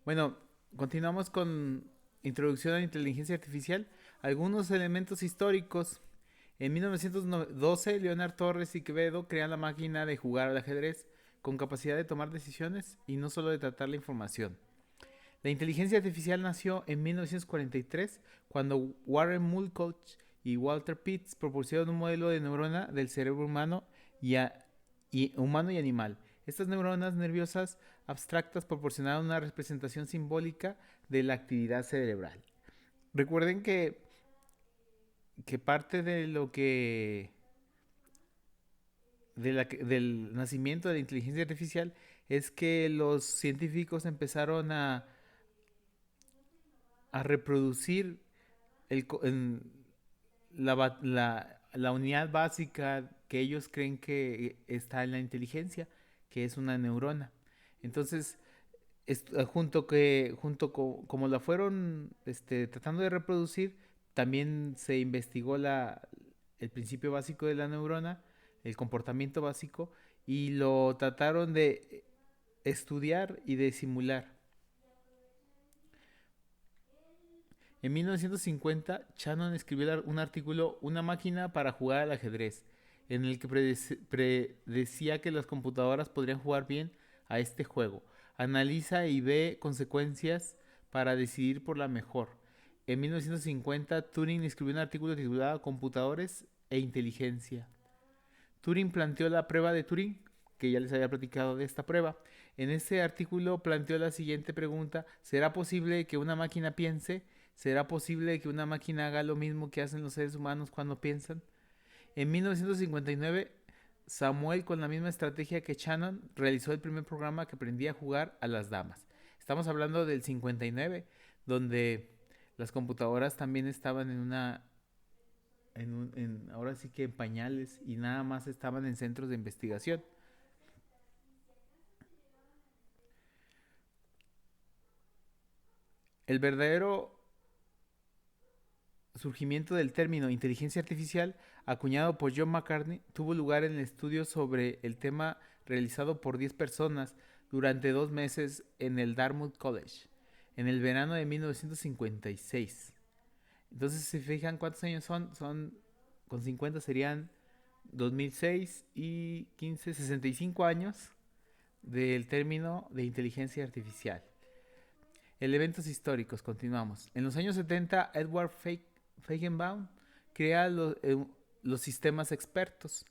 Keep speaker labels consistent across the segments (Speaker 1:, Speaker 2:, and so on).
Speaker 1: Bueno, continuamos con introducción a la inteligencia artificial. Algunos elementos históricos. En 1912, Leonard Torres y Quevedo crean la máquina de jugar al ajedrez con capacidad de tomar decisiones y no solo de tratar la información. La inteligencia artificial nació en 1943 cuando Warren Mulcoach y Walter Pitts propusieron un modelo de neurona del cerebro humano humano y animal. Estas neuronas nerviosas abstractas proporcionaron una representación simbólica de la actividad cerebral. Recuerden que parte de lo que del nacimiento de la inteligencia artificial es que los científicos empezaron a reproducir en la unidad básica que ellos creen que está en la inteligencia, que es una neurona. Entonces, como la fueron tratando de reproducir, también se investigó el principio básico de la neurona, el comportamiento básico, y lo trataron de estudiar y de simular. En 1950, Shannon escribió un artículo Una máquina para jugar al ajedrez, en el que predecía que las computadoras podrían jugar bien a este juego. Analiza y ve consecuencias para decidir por la mejor. En 1950, Turing escribió un artículo titulado Computadores e Inteligencia. Turing planteó la prueba de Turing, que ya les había platicado de esta prueba. En ese artículo planteó la siguiente pregunta: ¿será posible que una máquina piense? ¿Será posible que una máquina haga lo mismo que hacen los seres humanos cuando piensan? En 1959, Samuel, con la misma estrategia que Shannon, realizó el primer programa que aprendía a jugar a las damas. Estamos hablando del 59, donde las computadoras también estaban ahora sí que en pañales y nada más estaban en centros de investigación. El verdadero surgimiento del término inteligencia artificial, acuñado por John McCartney, tuvo lugar en el estudio sobre el tema realizado por 10 personas durante 2 meses en el Dartmouth College, en el verano de 1956. Entonces, si se fijan cuántos años con 50 serían 2006 y 15, 65 años del término de inteligencia artificial. Eventos históricos, continuamos. En los años 70, Edward Feigenbaum crea los sistemas expertos.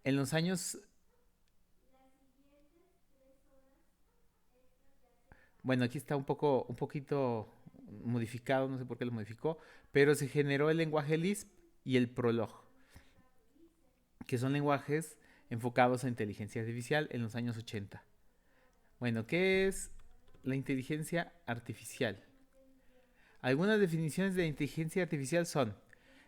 Speaker 1: En los años, bueno, aquí está un poquito modificado, no sé por qué lo modificó, pero se generó el lenguaje Lisp y el Prolog, que son lenguajes enfocados a inteligencia artificial en los años 80. Bueno, ¿qué es la inteligencia artificial? Algunas definiciones de inteligencia artificial son: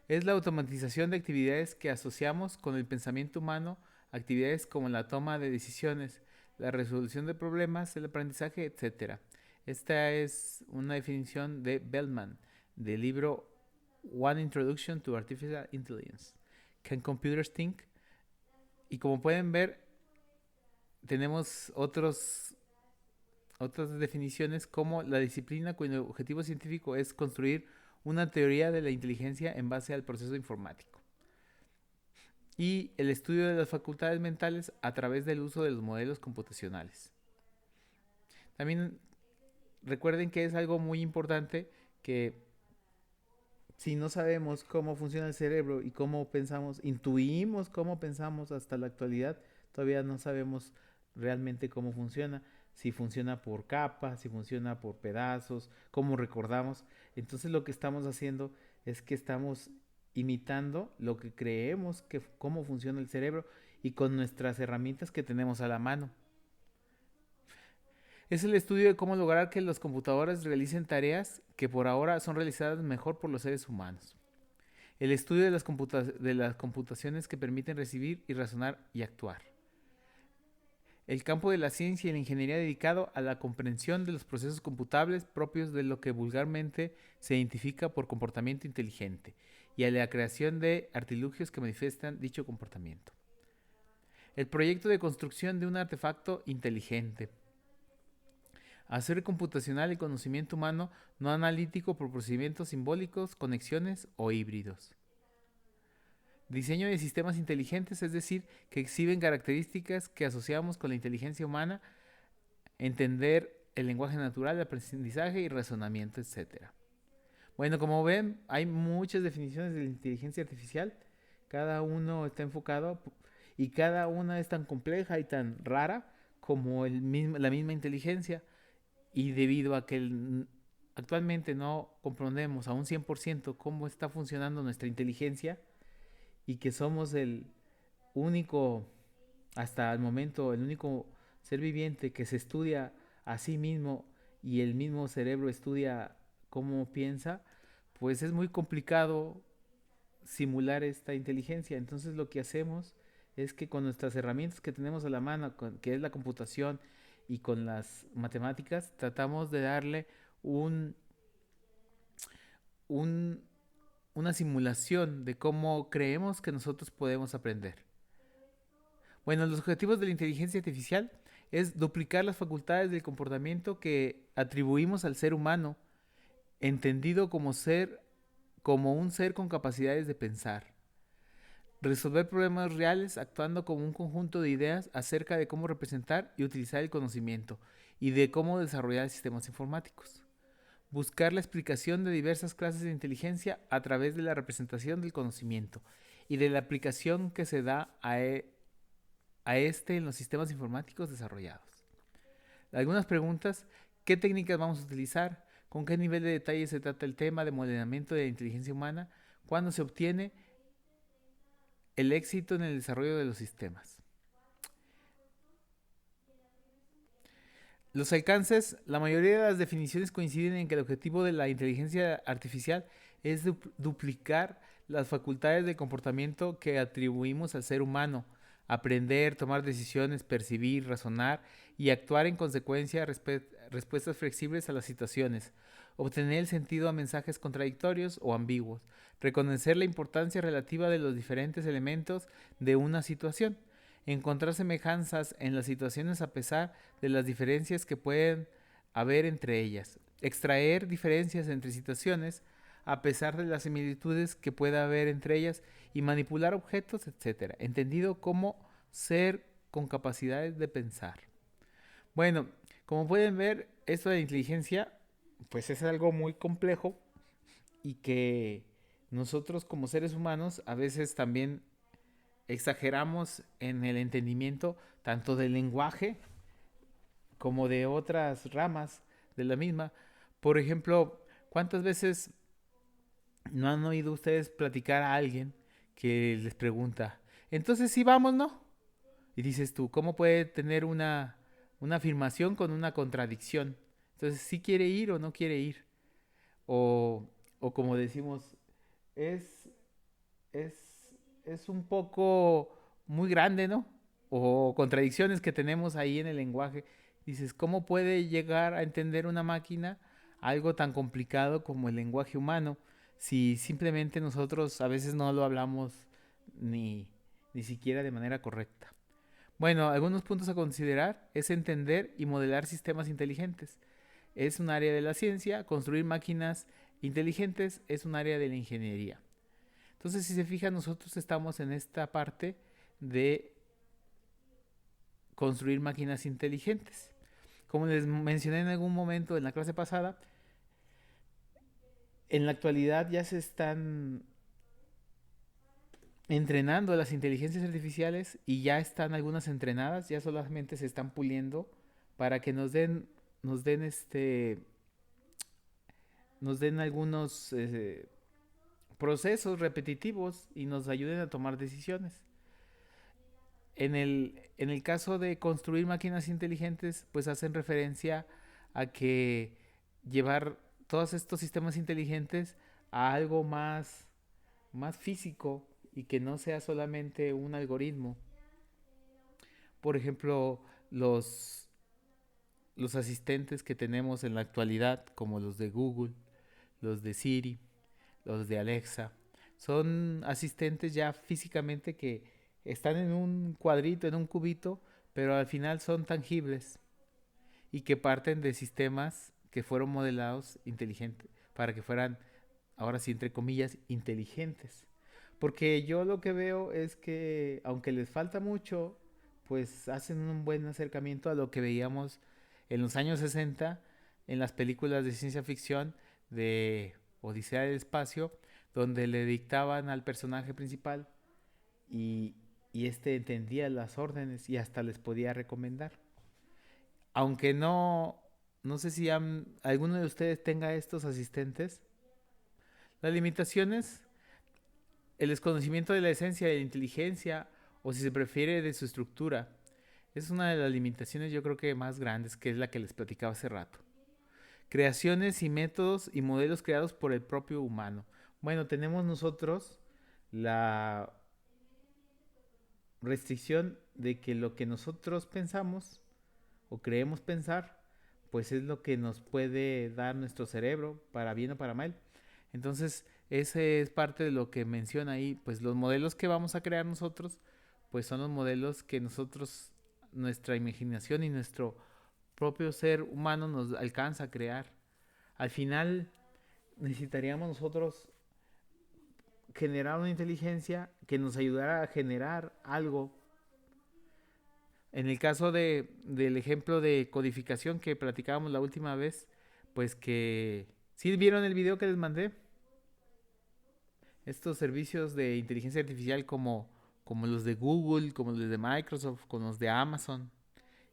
Speaker 1: es la automatización de actividades que asociamos con el pensamiento humano, actividades como la toma de decisiones, la resolución de problemas, el aprendizaje, etcétera. Esta es una definición de Bellman, del libro One Introduction to Artificial Intelligence. Can Computers Think? Y como pueden ver, tenemos otras definiciones como la disciplina cuyo objetivo científico es construir una teoría de la inteligencia en base al proceso informático y el estudio de las facultades mentales a través del uso de los modelos computacionales. También recuerden que es algo muy importante que si no sabemos cómo funciona el cerebro y cómo pensamos, intuimos cómo pensamos hasta la actualidad, todavía no sabemos realmente cómo funciona, si funciona por capas, si funciona por pedazos, cómo recordamos. Entonces lo que estamos haciendo es que estamos imitando lo que creemos que cómo funciona el cerebro y con nuestras herramientas que tenemos a la mano. Es el estudio de cómo lograr que las computadoras realicen tareas que por ahora son realizadas mejor por los seres humanos. El estudio de de las computaciones que permiten recibir y razonar y actuar. El campo de la ciencia y la ingeniería dedicado a la comprensión de los procesos computables propios de lo que vulgarmente se identifica por comportamiento inteligente y a la creación de artilugios que manifiestan dicho comportamiento. El proyecto de construcción de un artefacto inteligente. Hacer computacional el conocimiento humano no analítico por procedimientos simbólicos, conexiones o híbridos. Diseño de sistemas inteligentes, es decir, que exhiben características que asociamos con la inteligencia humana, entender el lenguaje natural, el aprendizaje y razonamiento, etcétera. Bueno, como ven, hay muchas definiciones de la inteligencia artificial. Cada uno está enfocado y cada una es tan compleja y tan rara como la misma inteligencia. Y debido a que actualmente no comprendemos a un 100% cómo está funcionando nuestra inteligencia y que somos el único, hasta el momento, el único ser viviente que se estudia a sí mismo y el mismo cerebro estudia cómo piensa, pues es muy complicado simular esta inteligencia. Entonces lo que hacemos es que con nuestras herramientas que tenemos a la mano, que es la computación y con las matemáticas, tratamos de darle un, un, una simulación de cómo creemos que nosotros podemos aprender. Bueno, los objetivos de la inteligencia artificial es duplicar las facultades del comportamiento que atribuimos al ser humano, entendido como un ser con capacidades de pensar. Resolver problemas reales actuando como un conjunto de ideas acerca de cómo representar y utilizar el conocimiento y de cómo desarrollar sistemas informáticos. Buscar la explicación de diversas clases de inteligencia a través de la representación del conocimiento y de la aplicación que se da a este en los sistemas informáticos desarrollados. Algunas preguntas: ¿qué técnicas vamos a utilizar? ¿Con qué nivel de detalle se trata el tema de modelamiento de la inteligencia humana? ¿Cuándo se obtiene el éxito en el desarrollo de los sistemas? Los alcances: la mayoría de las definiciones coinciden en que el objetivo de la inteligencia artificial es duplicar las facultades de comportamiento que atribuimos al ser humano: aprender, tomar decisiones, percibir, razonar y actuar en consecuencia, respuestas flexibles a las situaciones, obtener el sentido a mensajes contradictorios o ambiguos, reconocer la importancia relativa de los diferentes elementos de una situación, encontrar semejanzas en las situaciones a pesar de las diferencias que pueden haber entre ellas, extraer diferencias entre situaciones a pesar de las similitudes que pueda haber entre ellas y manipular objetos, etc. Entendido como ser con capacidades de pensar. Bueno, como pueden ver, esto de la inteligencia pues es algo muy complejo y que nosotros como seres humanos a veces también exageramos en el entendimiento tanto del lenguaje como de otras ramas de la misma. Por ejemplo, ¿cuántas veces no han oído ustedes platicar a alguien que les pregunta, entonces sí vamos, ¿no? Y dices tú, ¿cómo puede tener una afirmación con una contradicción? Entonces, ¿sí quiere ir o no quiere ir? O como decimos, es, es un poco muy grande, ¿no? O contradicciones que tenemos ahí en el lenguaje. Dices, ¿cómo puede llegar a entender una máquina algo tan complicado como el lenguaje humano si simplemente nosotros a veces no lo hablamos ni, ni siquiera de manera correcta? Bueno, algunos puntos a considerar es entender y modelar sistemas inteligentes. Es un área de la ciencia. Construir máquinas inteligentes es un área de la ingeniería. Entonces, si se fijan, nosotros estamos en esta parte de construir máquinas inteligentes. Como les mencioné en algún momento en la clase pasada, en la actualidad ya se están entrenando las inteligencias artificiales y ya están algunas entrenadas, ya solamente se están puliendo para que nos den nos den algunos procesos repetitivos y nos ayuden a tomar decisiones. En el caso de construir máquinas inteligentes, pues hacen referencia a que llevar todos estos sistemas inteligentes a algo más físico y que no sea solamente un algoritmo. Por ejemplo, los asistentes que tenemos en la actualidad, como los de Google, los de Siri, los de Alexa, son asistentes ya físicamente que están en un cuadrito, en un cubito, pero al final son tangibles y que parten de sistemas que fueron modelados inteligentes para que fueran, ahora sí, entre comillas, inteligentes. Porque yo lo que veo es que, aunque les falta mucho, pues hacen un buen acercamiento a lo que veíamos en los años 60 en las películas de ciencia ficción de Odisea del Espacio, donde le dictaban al personaje principal y, y este entendía las órdenes y hasta les podía recomendar. Aunque no sé si alguno de ustedes tenga estos asistentes, las limitaciones, el desconocimiento de la esencia de la inteligencia, o si se prefiere de su estructura, es una de las limitaciones yo creo que más grandes, que es la que les platicaba hace rato. Creaciones y métodos y modelos creados por el propio humano. Bueno, tenemos nosotros la restricción de que lo que nosotros pensamos o creemos pensar, pues es lo que nos puede dar nuestro cerebro, para bien o para mal. Entonces, ese es parte de lo que menciona ahí, pues los modelos que vamos a crear nosotros, pues son los modelos que nosotros, nuestra imaginación y nuestro propio ser humano nos alcanza a crear. Al final, necesitaríamos nosotros generar una inteligencia que nos ayudara a generar algo. En el caso del ejemplo de codificación que platicábamos la última vez, pues que... ¿Sí vieron el video que les mandé? Estos servicios de inteligencia artificial como los de Google, como los de Microsoft, como los de Amazon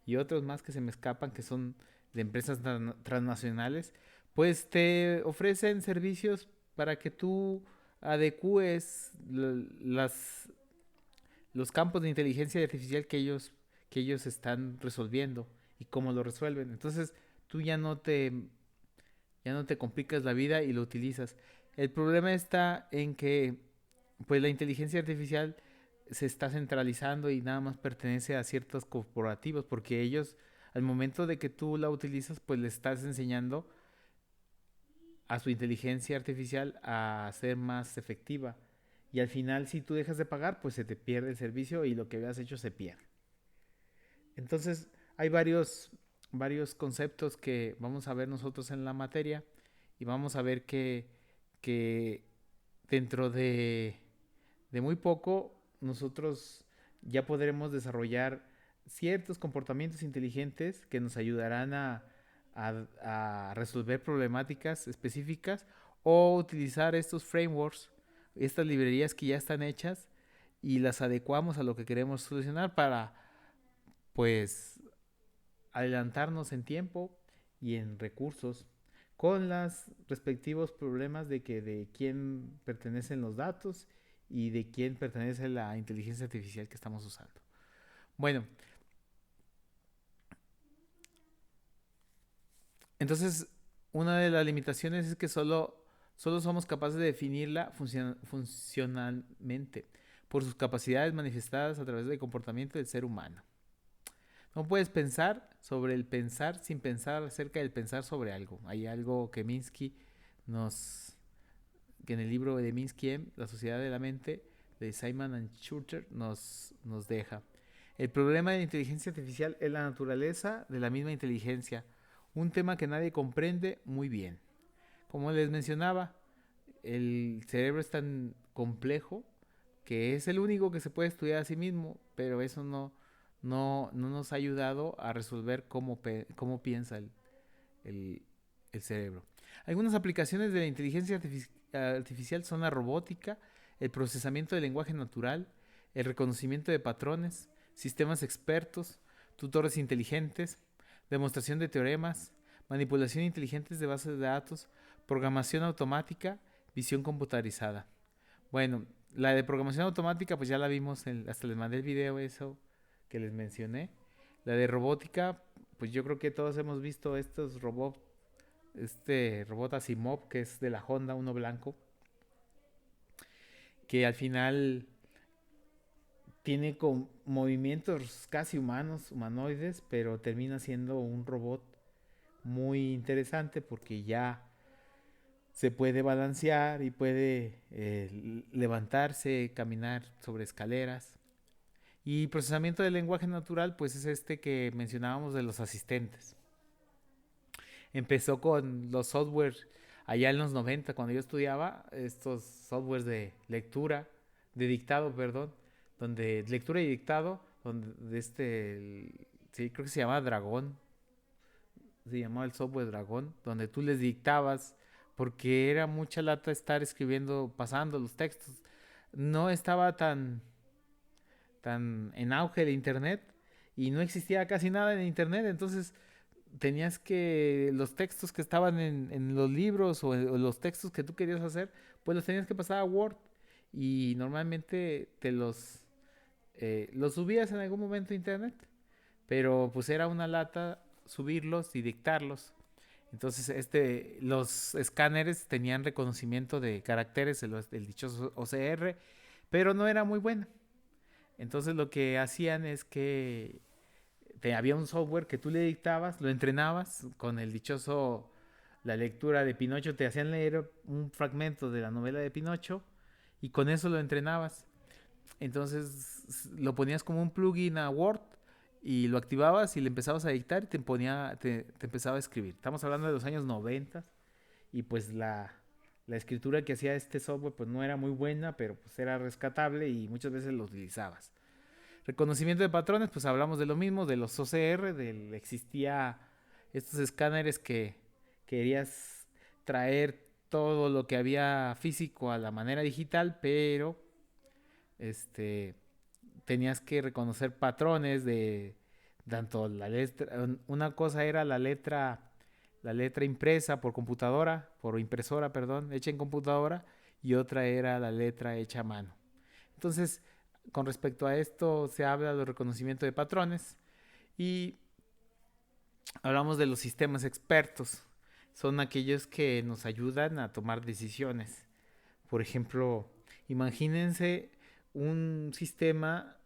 Speaker 1: y otros más que se me escapan, que son de empresas transnacionales, pues te ofrecen servicios para que tú adecúes los campos de inteligencia artificial que ellos están resolviendo y cómo lo resuelven. Entonces tú ya no te complicas la vida y lo utilizas. El problema está en que pues la inteligencia artificial se está centralizando y nada más pertenece a ciertos corporativos, porque ellos al momento de que tú la utilizas pues le estás enseñando a su inteligencia artificial a ser más efectiva. Y al final, si tú dejas de pagar, pues se te pierde el servicio y lo que habías hecho se pierde. Entonces, hay varios conceptos que vamos a ver nosotros en la materia y vamos a ver que dentro de muy poco nosotros ya podremos desarrollar ciertos comportamientos inteligentes que nos ayudarán a resolver problemáticas específicas o utilizar estos frameworks, estas librerías que ya están hechas y las adecuamos a lo que queremos solucionar para pues adelantarnos en tiempo y en recursos con los respectivos problemas de quién pertenecen los datos y de quién pertenece la inteligencia artificial que estamos usando. Bueno, entonces una de las limitaciones es que solo somos capaces de definirla funcionalmente por sus capacidades manifestadas a través del comportamiento del ser humano. No puedes pensar sobre el pensar sin pensar acerca del pensar sobre algo. Hay algo que Minsky nos, que en el libro de Minsky M, La sociedad de la mente, de Simon and Schuster, nos deja. El problema de la inteligencia artificial es la naturaleza de la misma inteligencia, un tema que nadie comprende muy bien. Como les mencionaba, el cerebro es tan complejo que es el único que se puede estudiar a sí mismo, pero eso no nos ha ayudado a resolver cómo piensa el, el cerebro. Algunas aplicaciones de la inteligencia artificial son la robótica, el procesamiento del lenguaje natural, el reconocimiento de patrones, sistemas expertos, tutores inteligentes, demostración de teoremas, manipulación inteligente de bases de datos, programación automática, visión computarizada. Bueno, la de programación automática pues ya la vimos, hasta les mandé el video eso que les mencioné. La de robótica, pues yo creo que todos hemos visto estos robots, este robot Asimov que es de la Honda, uno blanco, que al final tiene con movimientos casi humanos, humanoides, pero termina siendo un robot muy interesante porque ya se puede balancear y puede levantarse, caminar sobre escaleras. Y procesamiento del lenguaje natural, pues es este que mencionábamos de los asistentes. empezó con los software allá en los 90 cuando yo estudiaba, estos softwares de lectura, de dictado, perdón, donde lectura y dictado, donde sí, creo que se llamaba Dragón, se llamaba el software Dragón, donde tú les dictabas, porque era mucha lata estar escribiendo, pasando los textos. No estaba tan en auge de internet y no existía casi nada en internet, entonces tenías que los textos que estaban en los libros o los textos que tú querías hacer, pues los tenías que pasar a Word y normalmente los subías en algún momento a internet, pero pues era una lata subirlos y dictarlos. Entonces, los escáneres tenían reconocimiento de caracteres, el dichoso OCR, pero no era muy buena. Entonces, lo que hacían es que había un software que tú le dictabas, lo entrenabas con el dichoso, la lectura de Pinocho, te hacían leer un fragmento de la novela de Pinocho y con eso lo entrenabas. Entonces lo ponías como un plugin a Word y lo activabas y le empezabas a dictar y te empezaba a escribir. Estamos hablando de los años 90 y pues la escritura que hacía este software pues no era muy buena, pero pues era rescatable y muchas veces lo utilizabas. Reconocimiento de patrones, pues hablamos de lo mismo, de los OCR, existía estos escáneres que querías traer todo lo que había físico a la manera digital, pero este tenías que reconocer patrones de tanto la letra, una cosa era la letra impresa por computadora, por impresora, perdón, hecha en computadora, y otra era la letra hecha a mano. Entonces, con respecto a esto se habla del reconocimiento de patrones y hablamos de los sistemas expertos. Son aquellos que nos ayudan a tomar decisiones. Por ejemplo, imagínense un sistema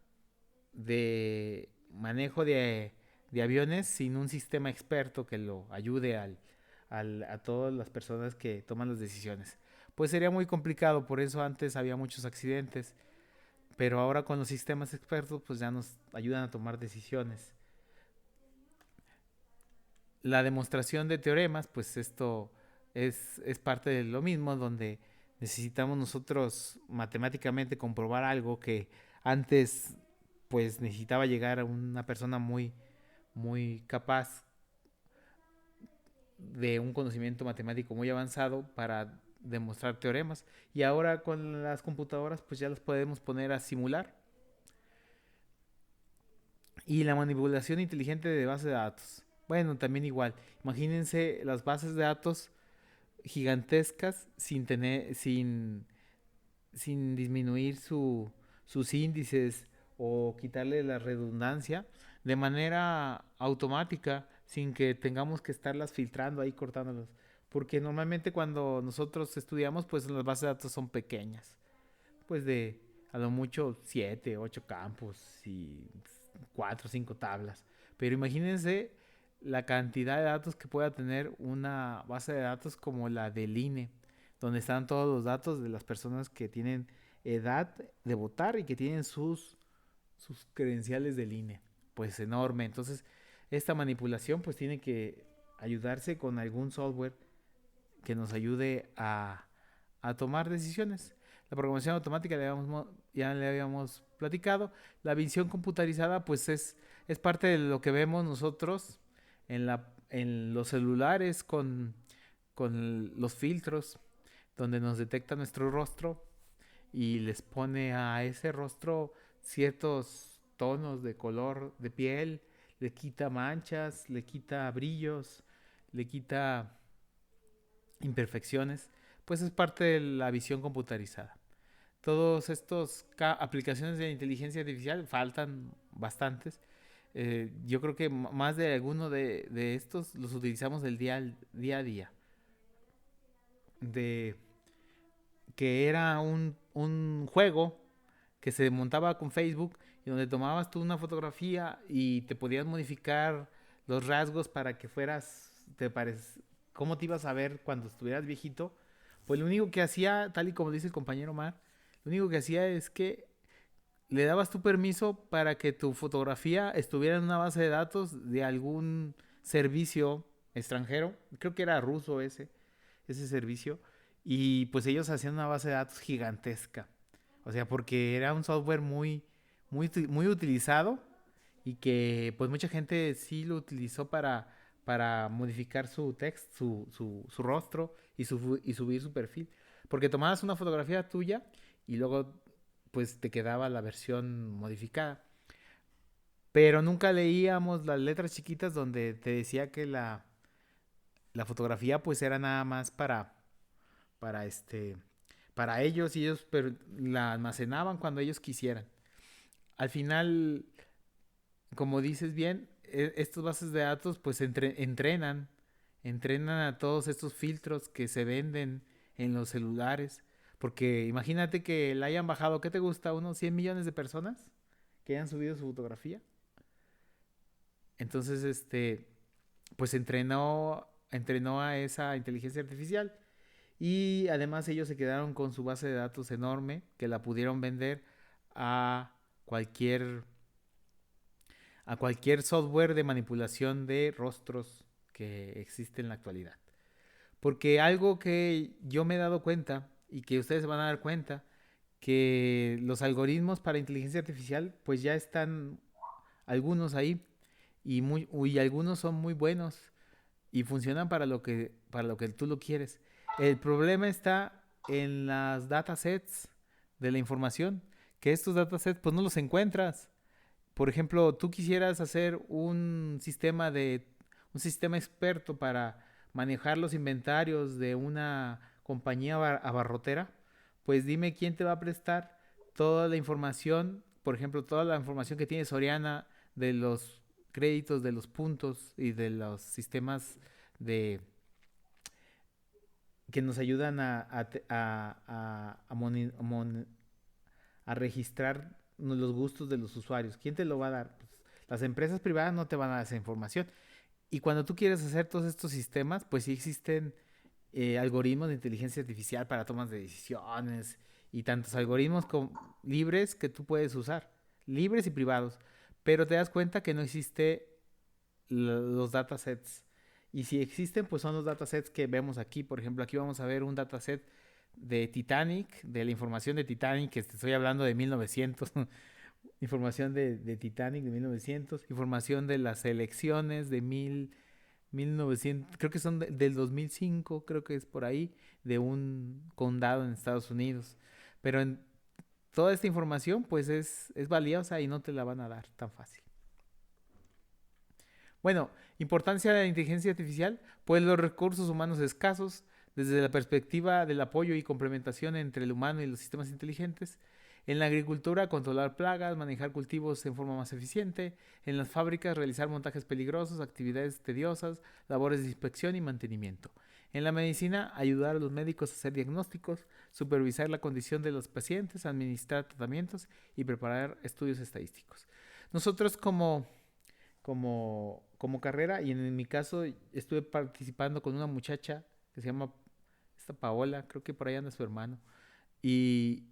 Speaker 1: de manejo de aviones sin un sistema experto que lo ayude a todas las personas que toman las decisiones. Pues sería muy complicado, por eso antes había muchos accidentes, pero ahora con los sistemas expertos pues ya nos ayudan a tomar decisiones. La demostración de teoremas, pues esto es parte de lo mismo, donde necesitamos nosotros matemáticamente comprobar algo que antes pues necesitaba llegar a una persona muy capaz de un conocimiento matemático muy avanzado para demostrar teoremas. Y ahora con las computadoras pues ya los podemos poner a simular. Y la manipulación inteligente de bases de datos. Bueno, también igual. Imagínense las bases de datos gigantescas sin disminuir sus índices o quitarle la redundancia de manera automática sin que tengamos que estarlas filtrando ahí, cortándolas. Porque normalmente cuando nosotros estudiamos, pues las bases de datos son pequeñas. Pues de a lo mucho 7 8 campos y 4 o 5 tablas. Pero imagínense la cantidad de datos que pueda tener una base de datos como la del INE, donde están todos los datos de las personas que tienen edad de votar y que tienen sus credenciales del INE. Pues enorme. Entonces, esta manipulación pues tiene que ayudarse con algún software que nos ayude a tomar decisiones. La programación automática ya le habíamos platicado. La visión computarizada pues es parte de lo que vemos nosotros en los celulares con los filtros donde nos detecta nuestro rostro y les pone a ese rostro ciertos tonos de color de piel, le quita manchas, le quita brillos, le quita imperfecciones, pues es parte de la visión computarizada. Todos estos aplicaciones de inteligencia artificial faltan bastantes. Yo creo que más de alguno de estos los utilizamos el día a día. De que era un juego que se montaba con Facebook y donde tomabas tú una fotografía y te podías modificar los rasgos para que cómo te ibas a ver cuando estuvieras viejito. Pues lo único que hacía, tal y como dice el compañero Mar, lo único que hacía es que le dabas tu permiso para que tu fotografía estuviera en una base de datos de algún servicio extranjero, creo que era ruso ese servicio, y pues ellos hacían una base de datos gigantesca. O sea, porque era un software muy utilizado y que pues mucha gente sí lo utilizó para modificar su texto, su rostro y subir su perfil. Porque tomabas una fotografía tuya y luego pues te quedaba la versión modificada. Pero nunca leíamos las letras chiquitas donde te decía que la fotografía pues era nada más para para ellos y ellos la almacenaban cuando ellos quisieran. Al final, como dices bien, estas bases de datos pues entrenan a todos estos filtros que se venden en los celulares. Porque imagínate que la hayan bajado, ¿qué te gusta? Unos 100 millones de personas que hayan subido su fotografía. Entonces, pues entrenó a esa inteligencia artificial. Y además ellos se quedaron con su base de datos enorme que la pudieron vender a cualquier, a cualquier software de manipulación de rostros que existe en la actualidad. Porque algo que yo me he dado cuenta y que ustedes se van a dar cuenta, que los algoritmos para inteligencia artificial pues ya están algunos ahí y algunos son muy buenos y funcionan para lo que tú lo quieres. El problema está en las datasets de la información, que estos datasets pues no los encuentras. Por ejemplo, tú quisieras hacer un sistema experto para manejar los inventarios de una compañía abarrotera, pues dime quién te va a prestar toda la información, por ejemplo, toda la información que tiene Soriana de los créditos, de los puntos y de los sistemas de que nos ayudan a registrar los gustos de los usuarios. ¿Quién te lo va a dar? Pues, las empresas privadas no te van a dar esa información. Y cuando tú quieres hacer todos estos sistemas, pues sí existen algoritmos de inteligencia artificial para tomas de decisiones y tantos algoritmos libres que tú puedes usar, libres y privados. Pero te das cuenta que no existe los datasets. Y si existen, pues son los datasets que vemos aquí. Por ejemplo, aquí vamos a ver un dataset de Titanic, de la información de Titanic, que te estoy hablando de 1900, información de Titanic de 1900, información de las elecciones de 1900, creo que son del 2005, creo que es por ahí, de un condado en Estados Unidos. Pero toda esta información pues es valiosa y no te la van a dar tan fácil. Bueno, importancia de la inteligencia artificial, pues los recursos humanos escasos, desde la perspectiva del apoyo y complementación entre el humano y los sistemas inteligentes. En la agricultura, controlar plagas, manejar cultivos en forma más eficiente. En las fábricas, realizar montajes peligrosos, actividades tediosas, labores de inspección y mantenimiento. En la medicina, ayudar a los médicos a hacer diagnósticos, supervisar la condición de los pacientes, administrar tratamientos y preparar estudios estadísticos. Nosotros como carrera y en mi caso estuve participando con una muchacha que se llama esta Paola, creo que por ahí anda su hermano, y,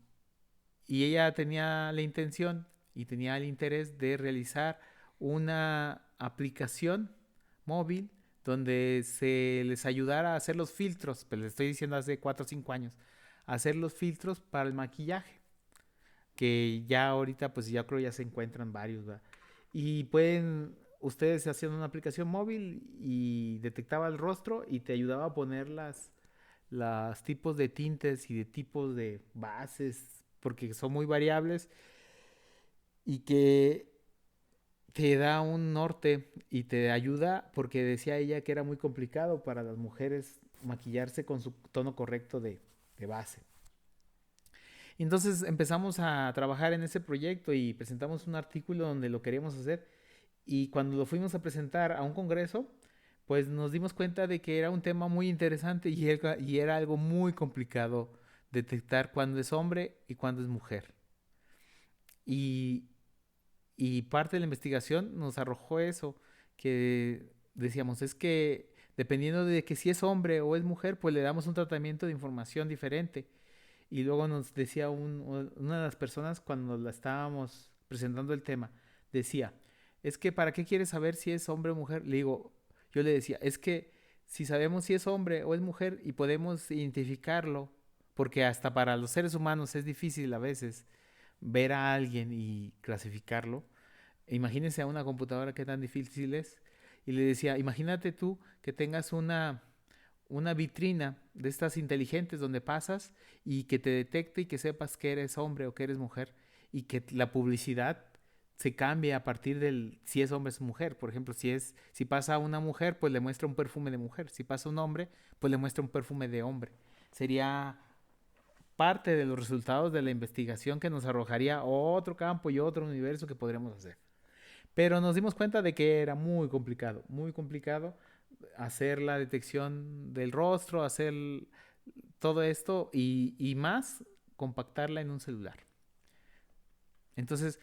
Speaker 1: y ella tenía la intención y tenía el interés de realizar una aplicación móvil donde se les ayudara a hacer los filtros, pues les estoy diciendo hace 4 o 5 años, a hacer los filtros para el maquillaje, que ya ahorita pues ya creo ya se encuentran varios, ¿verdad? Y pueden, ustedes hacían una aplicación móvil y detectaba el rostro y te ayudaba a poner las tipos de tintes y de tipos de bases, porque son muy variables y que te da un norte y te ayuda porque decía ella que era muy complicado para las mujeres maquillarse con su tono correcto de base. Entonces empezamos a trabajar en ese proyecto y presentamos un artículo donde lo queríamos hacer y cuando lo fuimos a presentar a un congreso, pues nos dimos cuenta de que era un tema muy interesante y era algo muy complicado detectar cuándo es hombre y cuándo es mujer. Y, y parte de la investigación nos arrojó eso, que decíamos, es que dependiendo de que si es hombre o es mujer, pues le damos un tratamiento de información diferente. Y luego nos decía una de las personas cuando la estábamos presentando el tema, decía, es que ¿para qué quieres saber si es hombre o mujer? Le digo, yo le decía, es que si sabemos si es hombre o es mujer y podemos identificarlo, porque hasta para los seres humanos es difícil a veces ver a alguien y clasificarlo, imagínense a una computadora qué tan difícil es. Y le decía, imagínate tú que tengas una vitrina de estas inteligentes donde pasas y que te detecte y que sepas que eres hombre o que eres mujer y que la publicidad se cambie a partir del si es hombre o es mujer. Por ejemplo, si pasa una mujer, pues le muestra un perfume de mujer. Si pasa un hombre, pues le muestra un perfume de hombre. Sería parte de los resultados de la investigación que nos arrojaría otro campo y otro universo que podríamos hacer. Pero nos dimos cuenta de que era muy complicado hacer la detección del rostro, hacer todo esto y más compactarla en un celular. Entonces,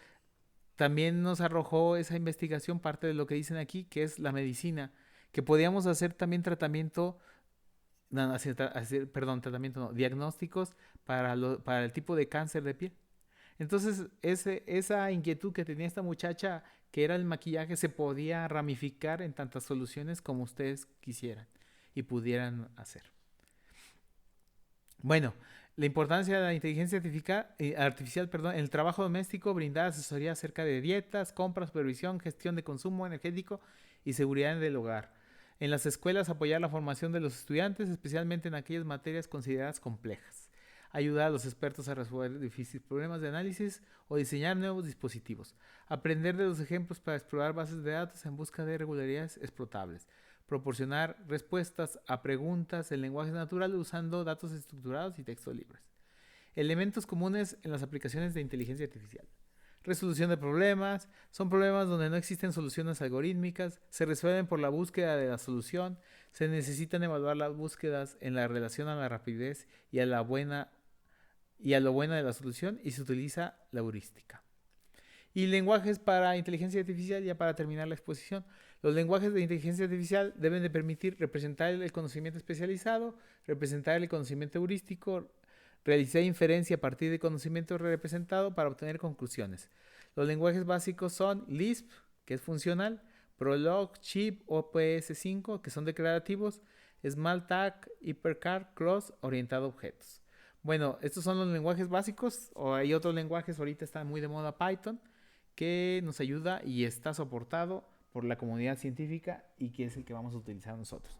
Speaker 1: también nos arrojó esa investigación parte de lo que dicen aquí, que es la medicina, que podíamos hacer también tratamiento, no, perdón, tratamiento no, diagnósticos para el tipo de cáncer de piel. Entonces, esa inquietud que tenía esta muchacha, que era el maquillaje, se podía ramificar en tantas soluciones como ustedes quisieran y pudieran hacer. Bueno, la importancia de la inteligencia artificial, perdón, en el trabajo doméstico, brindar asesoría acerca de dietas, compras, supervisión, gestión de consumo energético y seguridad del hogar. En las escuelas, apoyar la formación de los estudiantes, especialmente en aquellas materias consideradas complejas. Ayudar a los expertos a resolver difíciles problemas de análisis o diseñar nuevos dispositivos. Aprender de los ejemplos para explorar bases de datos en busca de regularidades explotables. Proporcionar respuestas a preguntas en lenguaje natural usando datos estructurados y textos libres. Elementos comunes en las aplicaciones de inteligencia artificial. Resolución de problemas. Son problemas donde no existen soluciones algorítmicas. Se resuelven por la búsqueda de la solución. Se necesitan evaluar las búsquedas en la relación a la rapidez y a lo buena de la solución y se utiliza la heurística. Y lenguajes para inteligencia artificial, ya para terminar la exposición. Los lenguajes de inteligencia artificial deben de permitir representar el conocimiento especializado, representar el conocimiento heurístico, realizar inferencia a partir del conocimiento representado para obtener conclusiones. Los lenguajes básicos son Lisp, que es funcional, Prolog, Chip, OPS5, que son declarativos, Smalltalk, Hypercar, Cross, orientado a objetos. Bueno, estos son los lenguajes básicos, o hay otros lenguajes, ahorita está muy de moda Python, que nos ayuda y está soportado por la comunidad científica y que es el que vamos a utilizar nosotros.